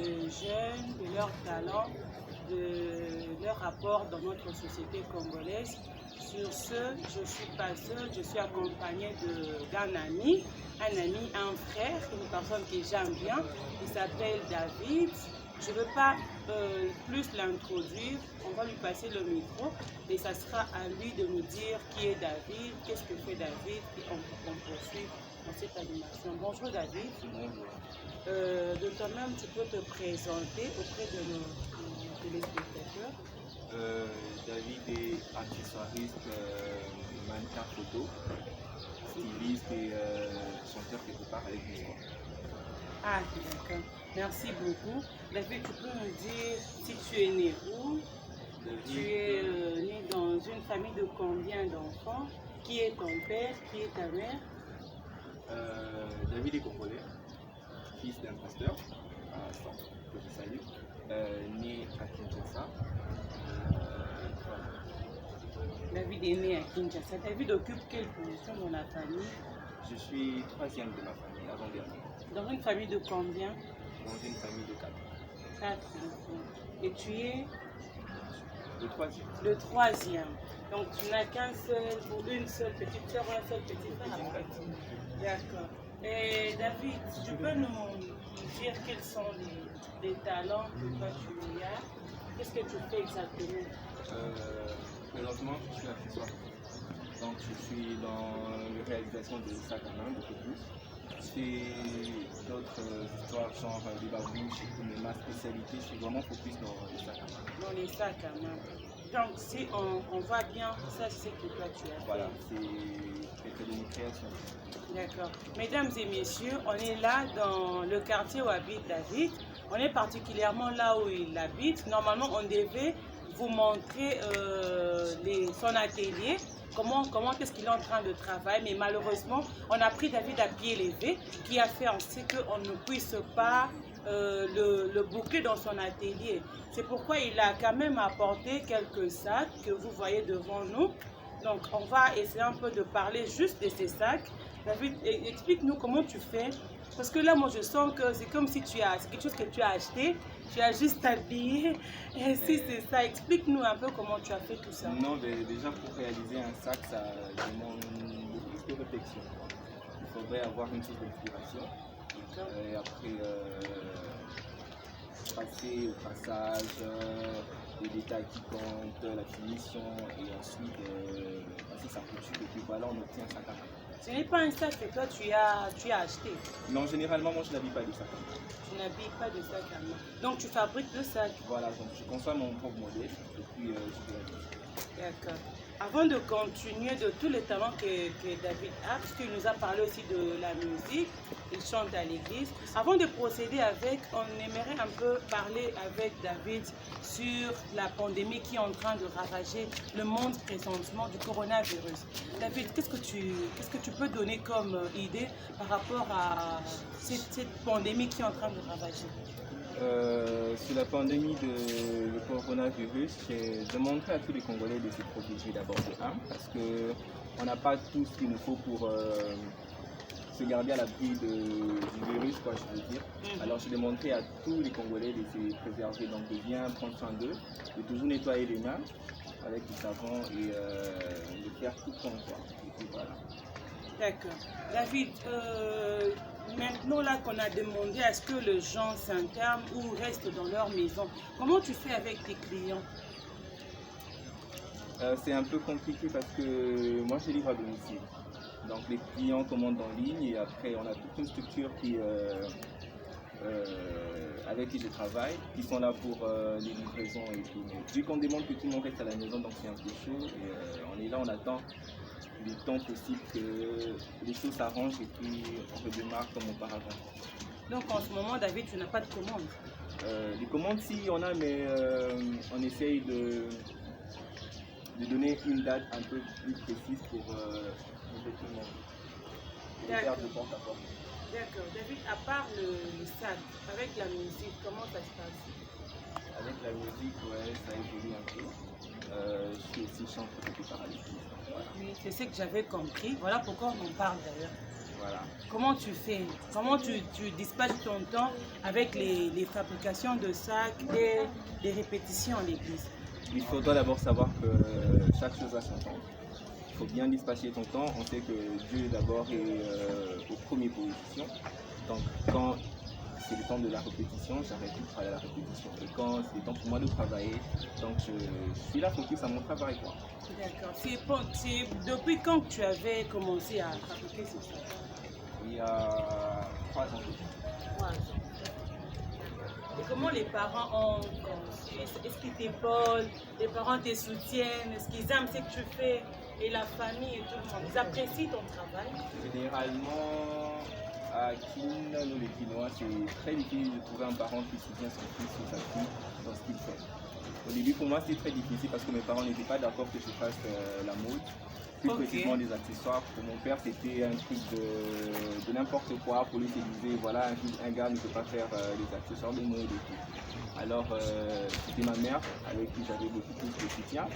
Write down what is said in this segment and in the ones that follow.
jeunes, de leur talent, de leur apport dans notre société congolaise. Sur ce, je ne suis pas seule, je suis accompagnée d'un ami, un frère, une personne que j'aime bien. Il s'appelle David. Je ne veux pas plus l'introduire, on va lui passer le micro et ça sera à lui de nous dire qui est David, qu'est-ce que fait David et on poursuit dans cette animation. Bonjour David. Bonjour. De toi-même, tu peux te présenter auprès de nos téléspectateurs. David est accessoiriste, mannequin photo, styliste et chanteur quelque part avec l'histoire. Ah, d'accord. Merci beaucoup. David, tu peux nous dire si tu es né où? Tu es né dans une famille de combien d'enfants? Qui est ton père? Qui est ta mère? David est congolais, fils d'un pasteur, que je salue, né à Kinshasa. David est né à Kinshasa. David occupe quelle position dans la famille? Je suis troisième de ma famille, avant-dernier. Dans une famille de combien? Dans une famille de 4. 4 enfants. Et tu es? Le troisième. Le troisième. Donc tu n'as qu'un seul ou une seule petite soeur ou un seul petit frère? D'accord. Et David, tu peux nous dire quels sont les talents que toi tu as? Qu'est-ce que tu fais exactement? Présentement, je suis accessoire. Donc, je suis dans la réalisation de sacs à main, beaucoup plus. Je fais d'autres histoires, genre des babouches, mais ma spécialité, je suis vraiment focus dans les sacs à main. Dans les sacs à main. Donc, si on voit bien, ça c'est ce que toi tu as. Voilà, c'est quelques de mes créations. D'accord. Mesdames et messieurs, on est là dans le quartier où habite David. On est particulièrement là où il habite. Normalement, on devait vous montrer son atelier, comment est-ce qu'il est en train de travailler, mais malheureusement, on a pris David à pied levé, qui a fait en sorte qu'on ne puisse pas le boucler dans son atelier. C'est pourquoi il a quand même apporté quelques sacs que vous voyez devant nous. Donc, on va essayer un peu de parler juste de ces sacs. David, explique-nous comment tu fais. Parce que là, moi, je sens que c'est comme si c'est quelque chose que tu as acheté, tu as juste habillé. Et si c'est ça, explique-nous un peu comment tu as fait tout ça. Non, déjà pour réaliser un sac, ça demande beaucoup plus de réflexion. Il faudrait avoir une source d'inspiration. Et après, passer au passage, les détails qui comptent, la finition, et ensuite passer sa couture. Et puis voilà, on obtient un sac à main. Ce n'est pas un sac que toi tu as acheté. Non, généralement, moi je n'habille pas de sac à main. Tu n'habilles pas de sac à main. Donc tu fabriques le sac. Voilà, donc je conçois mon propre modèle et puis je fais la couture. D'accord. Avant de continuer de tous les talents que David a, parce qu'il nous a parlé aussi de la musique, il chante à l'église. Avant de procéder on aimerait un peu parler avec David sur la pandémie qui est en train de ravager le monde présentement du coronavirus. David, qu'est-ce que tu peux donner comme idée par rapport à cette pandémie qui est en train de ravager? Sur la pandémie du coronavirus, j'ai demandé à tous les Congolais de se protéger d'abord de parce qu'on n'a pas tout ce qu'il nous faut pour se garder à l'abri du virus, quoi, je veux dire. Alors j'ai demandé à tous les Congolais de se préserver, donc de bien prendre soin d'eux, de toujours nettoyer les mains avec du savon et de faire tout comme quoi. Et puis voilà. D'accord. David, maintenant là qu'on a demandé à ce que les gens s'internent ou restent dans leur maison, comment tu fais avec tes clients? C'est un peu compliqué parce que moi je livre à domicile. Donc les clients commandent en ligne et après on a toute une structure avec qui je travaille, qui sont là pour les livraisons et tout. Mais vu qu'on demande que tout le monde reste à la maison, donc c'est un peu chaud et on est là, on attend le temps possible que les choses s'arrangent et puis on redémarre comme auparavant. Donc en ce moment, David, tu n'as pas de commandes? Les commandes, si on a, mais on essaye de donner une date un peu plus précise pour tout le monde. D'accord. David, à part le sac, avec la musique, comment ça se passe? Avec la musique, ouais, ça évolue un peu. Je suis aussi chanteur de paralysme. Oui, c'est ce que j'avais compris. Voilà pourquoi on en parle d'ailleurs. Voilà. Comment tu fais? Comment tu dispatches ton temps avec les fabrications de sacs et les répétitions à l'église? Il faudra d'abord savoir que chaque chose a son temps. Il faut bien dispatcher ton temps. On sait que Dieu d'abord est au premier position. Donc quand c'est le temps de la répétition, j'arrête tout de travailler à la répétition. Et quand c'est le temps pour moi de travailler, donc je suis là focus à mon travail, quoi. D'accord. C'est depuis quand que tu avais commencé à fabriquer ce sac? Il y a 3 ans. 3 ans. Et comment les parents ont conçu? Est-ce qu'ils t'épaulent? Les parents te soutiennent? Est-ce qu'ils aiment ce que tu fais? Et la famille et tout le monde, ils apprécient ton travail? Généralement, à Kin, nous les Kinois, c'est très difficile de trouver un parent qui soutient son fils ou sa fille dans ce qu'il fait. Au début, pour moi, c'était très difficile parce que mes parents n'étaient pas d'accord que je fasse la mode, plus précisément des accessoires. Pour mon père, c'était un truc de n'importe quoi. Pour lui, il disait, voilà, un gars ne peut pas faire des accessoires de mode et tout. Alors, c'était ma mère avec qui j'avais beaucoup plus de soutien.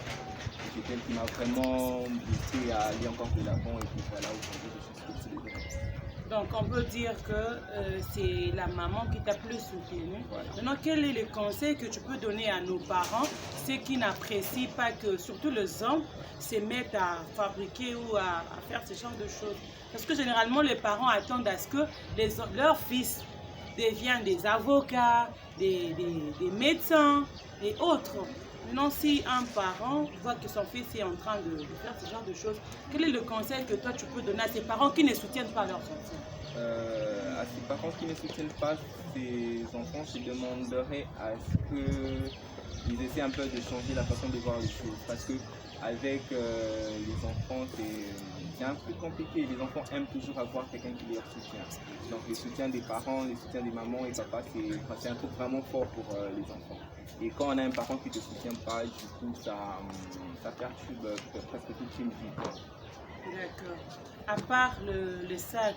C'est elle qui m'a vraiment boosté à aller encore de l'avant et puis voilà, aujourd'hui, je suis ce que je suis. Donc on peut dire que c'est la maman qui t'a plus soutenu. Voilà. Maintenant, quel est le conseil que tu peux donner à nos parents, ceux qui n'apprécient pas que, surtout les hommes, se mettent à fabriquer ou à faire ce genre de choses? Parce que généralement, les parents attendent à ce que leurs fils deviennent des avocats, des médecins et autres. Maintenant, si un parent voit que son fils est en train de faire ce genre de choses, quel est le conseil que toi tu peux donner à ces parents qui ne soutiennent pas leurs enfants? À ces parents qui ne soutiennent pas ces enfants, je demanderais à ce qu'ils essaient un peu de changer la façon de voir les choses. Parce que avec les enfants, c'est un peu compliqué. Les enfants aiment toujours avoir quelqu'un qui les soutient. Donc le soutien des parents, le soutien des mamans et papas, c'est un truc vraiment fort pour les enfants. Et quand on a un parent qui ne te soutient pas, du coup, ça perturbe presque toute une vie. D'accord. À part le sac,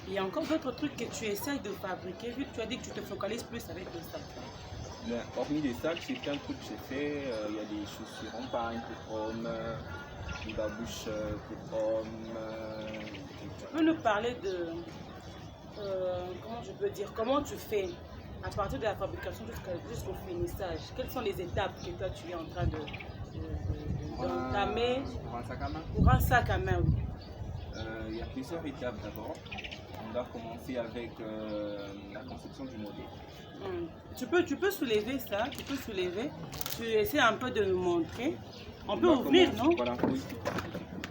il y a encore d'autres trucs que tu essayes de fabriquer, vu que tu as dit que tu te focalises plus avec le sac. Mais hormis les sacs, c'est plein de trucs que j'ai fait. Il y a des chaussures en pagne pour hommes, des babouches pour hommes. Tu peux nous parler de, comment je peux dire, comment tu fais à partir de la fabrication jusqu'au finissage? Quelles sont les étapes que toi tu es en train d'entamer Pour un sac à main? pour un sac à main? Oui. Il y a plusieurs étapes d'abord. On doit commencer avec la conception du modèle. Tu peux soulever ça, tu peux soulever. Tu essaies un peu de nous montrer. On peut ouvrir, non? Voilà, oui.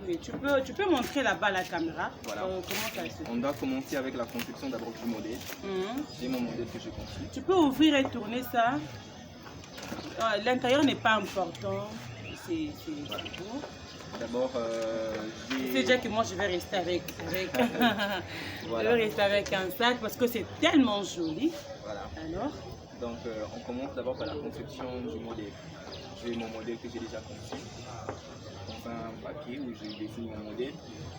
Oui, tu peux montrer là-bas la caméra. Voilà. Comment ça se fait? On doit commencer avec la conception d'abord du modèle. J'ai mon modèle que j'ai conçu. Tu peux ouvrir et tourner ça. L'intérieur n'est pas important. C'est Voilà. tout. D'abord, C'est déjà que moi je vais rester avec, Voilà. je vais rester avec un sac parce que c'est tellement joli. Voilà. Alors, Donc, on commence d'abord par la conception du modèle. J'ai mon modèle que j'ai déjà conçu dans un papier où je dessine mon modèle.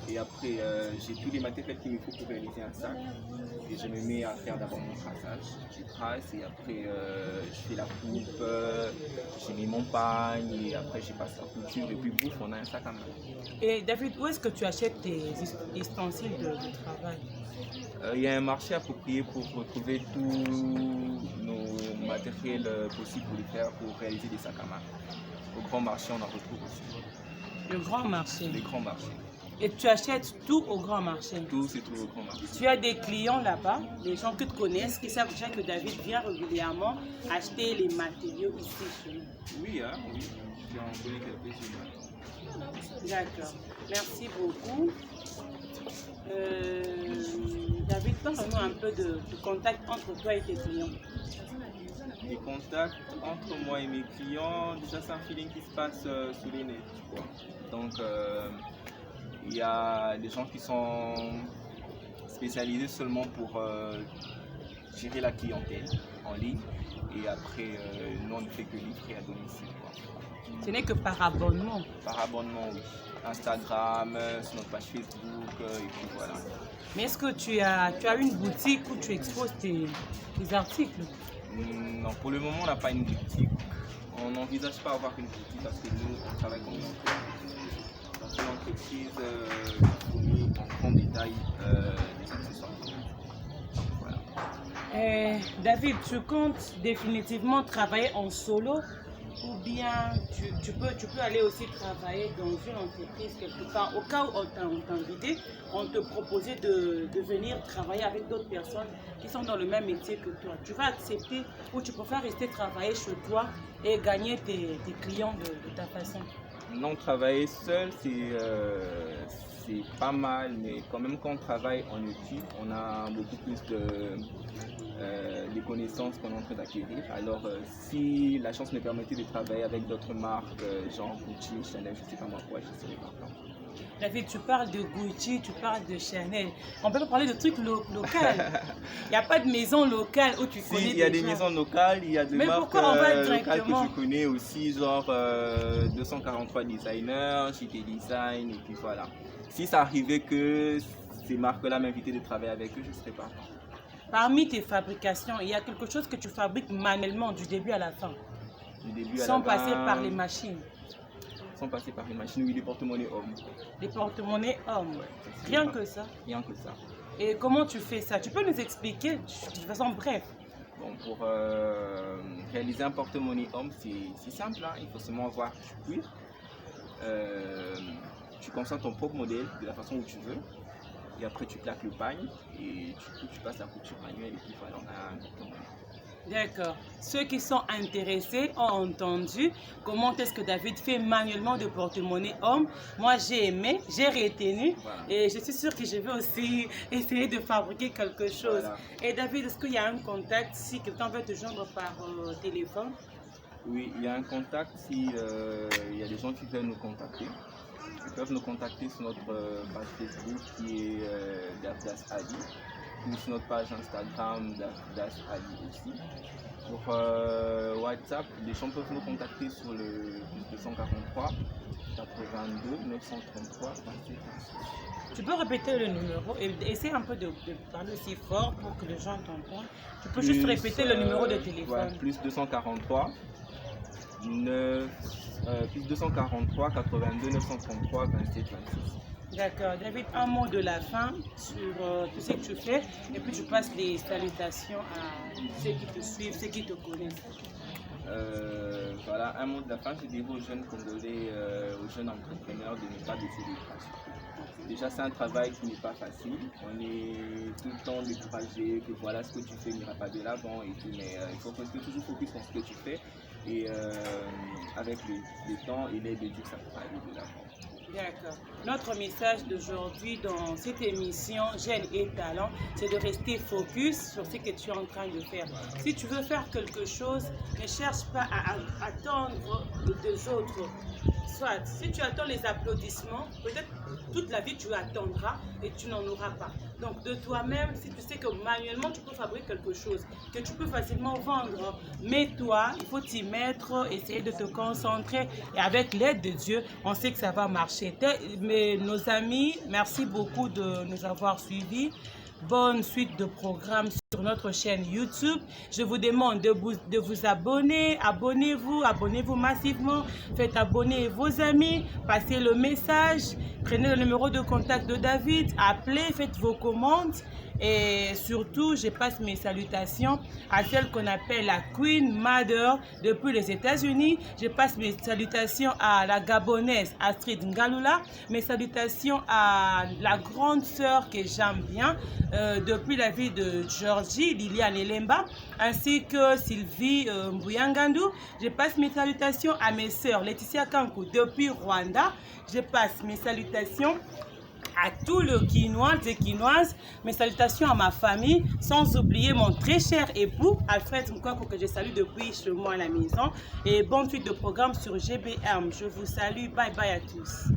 Et après, j'ai tous les matériels qu'il me faut pour réaliser un sac. Et je me mets à faire d'abord mon traçage. Je trace et après, je fais la coupe, j'ai mis mon pagne et après, je passe la couture et puis bouf, on a un sac à main. et David, où est-ce que tu achètes tes ustensiles de travail? Il y a un marché approprié pour retrouver tous nos matériels possibles pour réaliser des sacs à main. Au grand marché, on en retrouve aussi. Le grand marché. Les grands marchés. Et tu achètes tout au grand marché. Tout se trouve au grand marché. Tu as des clients là-bas, des gens qui te connaissent, qui savent déjà que David vient régulièrement acheter les matériaux ici chez nous. Oui, hein, oui. J'en connais quelques-uns. D'accord. Merci beaucoup. David, parle-nous un peu du contact entre toi et tes clients. Les contacts entre moi et mes clients, déjà c'est un feeling qui se passe sous les nez, tu vois. Donc il y a des gens qui sont spécialisés seulement pour gérer la clientèle en ligne et après nous on ne fait que livrer à domicile, quoi. Ce n'est que par abonnement. Par abonnement, oui. Instagram, sur notre page Facebook et puis voilà. Mais est-ce que tu as une boutique où tu exposes tes articles? Non, pour le moment on n'a pas une boutique. On n'envisage pas avoir une boutique parce que nous on travaille comme une entreprise. Donc une entreprise qui fournit en grand détail des accessoires. Voilà. David, tu comptes définitivement travailler en solo ou bien tu peux aller aussi travailler dans une entreprise quelque part. Au cas où on t'a invité, on te proposait de venir travailler avec d'autres personnes qui sont dans le même métier que toi. Tu vas accepter ou tu préfères rester travailler chez toi et gagner tes clients de ta façon? Non, travailler seul, c'est pas mal, mais quand même quand on travaille en équipe, on a beaucoup plus de connaissances qu'on est en train d'acquérir. Alors, si la chance me permettait de travailler avec d'autres marques, genre Gucci, Chanel, je ne sais pas moi quoi, je serais partant. David, tu parles de Gucci, tu parles de Chanel. On peut pas parler de trucs locaux. Il n'y a pas de maison locale où tu connais. Il y a des maisons locales, il y a des marques locales que je connais aussi, genre 243 designers, JT Design, et puis voilà. Si ça arrivait que ces marques-là m'invitaient de travailler avec eux, je serais partant. Parmi tes fabrications, il y a quelque chose que tu fabriques manuellement du début à la fin, sans passer par les machines. Sans passer par les machines, oui, les porte-monnaies hommes. Les porte-monnaies hommes, Ouais, rien que ça. Rien que ça. Et comment tu fais ça? Tu peux nous expliquer de façon brève? Bon, pour réaliser un porte-monnaie homme, c'est simple, hein. Il faut seulement avoir du cuir. Tu conçois ton propre modèle de la façon où tu veux. Et après, tu plaques le pagne et tu passes la couture manuelle et puis voilà, on a un porte-monnaie. D'accord. Ceux qui sont intéressés ont entendu comment est-ce que David fait manuellement de porte-monnaie homme. Moi, j'ai aimé, j'ai retenu, voilà. Et je suis sûre que je vais aussi essayer de fabriquer quelque chose. Voilà. Et David, est-ce qu'il y a un contact si quelqu'un veut te joindre par téléphone? Oui, il y a un contact si il y a des gens qui veulent nous contacter. Ils peuvent nous contacter sur notre page Facebook qui est Dafdas Ali, ou sur notre page Instagram Dafdas Ali aussi. Pour WhatsApp, les gens peuvent nous contacter sur le plus 243 82 933 27 26. Tu peux répéter le numéro et essayer un peu de parler aussi fort pour que les gens t'entendent. Tu peux juste répéter le numéro de téléphone. Ouais, plus 243 plus 243 82 933 27 26. D'accord. David, un mot de la fin sur tout ce que tu fais et puis tu passes les salutations à ceux qui te suivent, ceux qui te connaissent. Voilà, un mot de la fin, je dirais aux jeunes Congolais, aux jeunes entrepreneurs de ne pas baisser les bras. Déjà, c'est un travail qui n'est pas facile. On est tout le temps découragé, que voilà, ce que tu fais n'ira pas de l'avant et tout, mais il faut rester toujours focus sur ce que tu fais. Et avec le temps et l'aide de Dieu, ça pourra aller de l'avant. D'accord. Notre message d'aujourd'hui dans cette émission Jeunes et Talents, c'est de rester focus sur ce que tu es en train de faire. Si tu veux faire quelque chose, ne cherche pas à attendre des autres. Soit, si tu attends les applaudissements, peut-être toute la vie tu attendras et tu n'en auras pas. Donc de toi-même, si tu sais que manuellement tu peux fabriquer quelque chose, que tu peux facilement vendre, mets-toi, il faut t'y mettre, essayer de te concentrer et avec l'aide de Dieu, on sait que ça va marcher. Mais nos amis, merci beaucoup de nous avoir suivis. Bonne suite de programmes sur notre chaîne YouTube. Je vous demande de vous abonner. Abonnez-vous massivement. Faites abonner vos amis. Passez le message. Prenez le numéro de contact de David. Appelez, faites vos commandes. Et surtout, je passe mes salutations à celle qu'on appelle la Queen Mother depuis les États-Unis. Je passe mes salutations à la Gabonaise Astrid Ngalula. Mes salutations à la grande sœur que j'aime bien depuis la ville de Georgie, Liliane Elemba, ainsi que Sylvie Mbuyangandou. Je passe mes salutations à mes sœurs Laetitia Kankou depuis Rwanda. Je passe mes salutations à tout le Quinois et Quinoises, mes salutations à ma famille, sans oublier mon très cher époux, Alfred Mkwako, que je salue depuis chez moi à la maison. Et bonne suite de programme sur GBM. Je vous salue. Bye bye à tous.